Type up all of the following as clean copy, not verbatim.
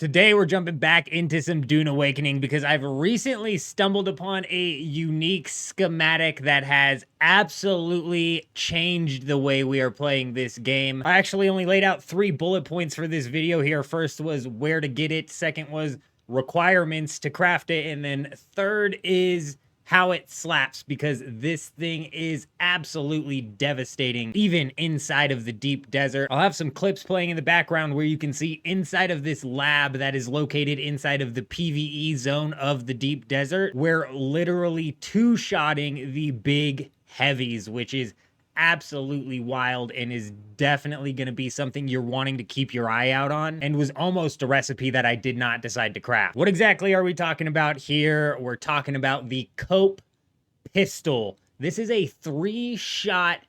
Today we're jumping back into some Dune Awakening because I've recently stumbled upon a unique schematic that has absolutely changed the way we are playing this game. I actually only laid out 3 bullet points for this video here. First was where to get it, second was requirements to craft it, and then third is how it slaps, because this thing is absolutely devastating even inside of the deep desert. I'll have some clips playing in the background where you can see inside of this lab that is located inside of the PvE zone of the deep desert. We're literally two-shotting the big heavies, which is absolutely wild and is definitely going to be something you're wanting to keep your eye out on, and was almost a recipe that I did not decide to craft. What exactly are we talking about here? We're talking about the Cope pistol. This is a 3-shot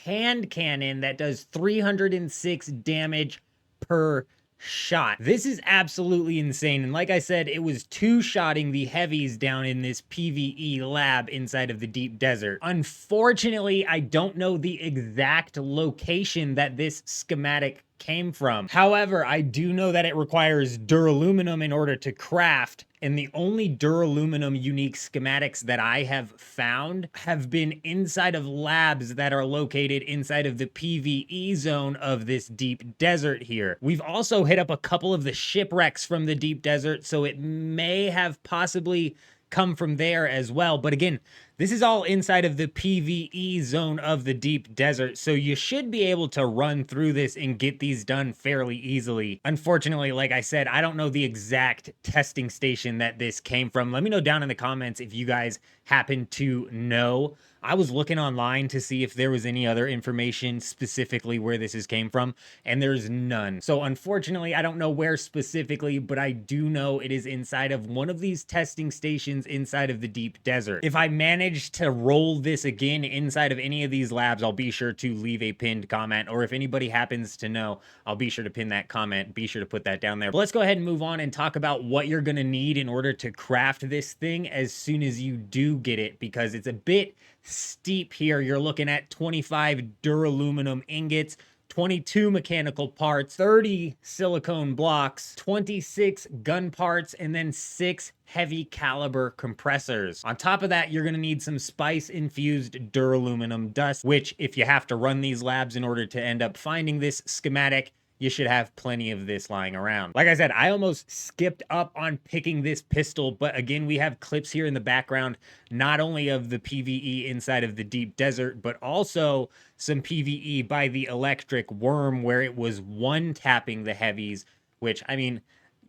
hand cannon that does 306 damage per shot. This is absolutely insane, and like I said, it was two-shotting the heavies down in this PvE lab inside of the deep desert. Unfortunately, I don't know the exact location that this schematic came from. However, I do know that it requires duraluminum in order to craft, and the only duraluminum unique schematics that I have found have been inside of labs that are located inside of the PvE zone of this deep desert here. We've also hit up a couple of the shipwrecks from the deep desert, so it may have possibly come from there as well. But again, this is all inside of the PvE zone of the deep desert, so you should be able to run through this and get these done fairly easily. Unfortunately, like I said, I don't know the exact testing station that this came from. Let me know down in the comments if you guys happen to know. I was looking online to see if there was any other information specifically where this came from, and there's none. So unfortunately, I don't know where specifically, but I do know it is inside of one of these testing stations inside of the deep desert. If I manage to roll this again inside of any of these labs, I'll be sure to leave a pinned comment, or if anybody happens to know, I'll be sure to pin that comment. Be sure to put that down there. But let's go ahead and move on and talk about what you're gonna need in order to craft this thing as soon as you do get it, because it's a bit steep here. You're looking at 25 duraluminum ingots, 22 mechanical parts, 30 silicone blocks, 26 gun parts, and then 6 heavy caliber compressors. On top of that, you're going to need some spice infused duraluminum dust, which if you have to run these labs in order to end up finding this schematic, you should have plenty of this lying around. Like I said, I almost skipped up on picking this pistol, but again, we have clips here in the background, not only of the PvE inside of the deep desert, but also some PvE by the electric worm where it was one-tapping the heavies, which, I mean,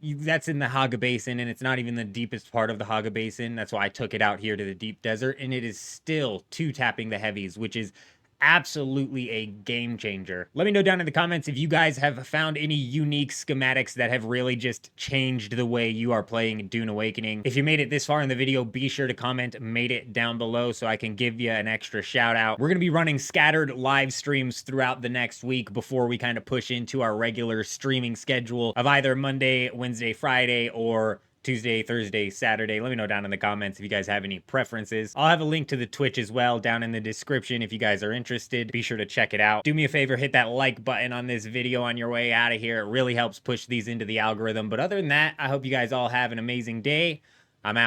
that's in the Haga Basin, and it's not even the deepest part of the Haga Basin. That's why I took it out here to the deep desert, and it is still two-tapping the heavies, which is absolutely a game changer. Let me know down in the comments if you guys have found any unique schematics that have really just changed the way you are playing Dune Awakening. If you made it this far in the video, be sure to comment "made it" down below so I can give you an extra shout out. We're going to be running scattered live streams throughout the next week before we kind of push into our regular streaming schedule of either Monday, Wednesday, Friday, or Tuesday, Thursday, Saturday. Let me know down in the comments if you guys have any preferences. I'll have a link to the Twitch as well down in the description if you guys are interested. Be sure to check it out. Do me a favor, hit that like button on this video on your way out of here. It really helps push these into the algorithm. But other than that, I hope you guys all have an amazing day. I'm out.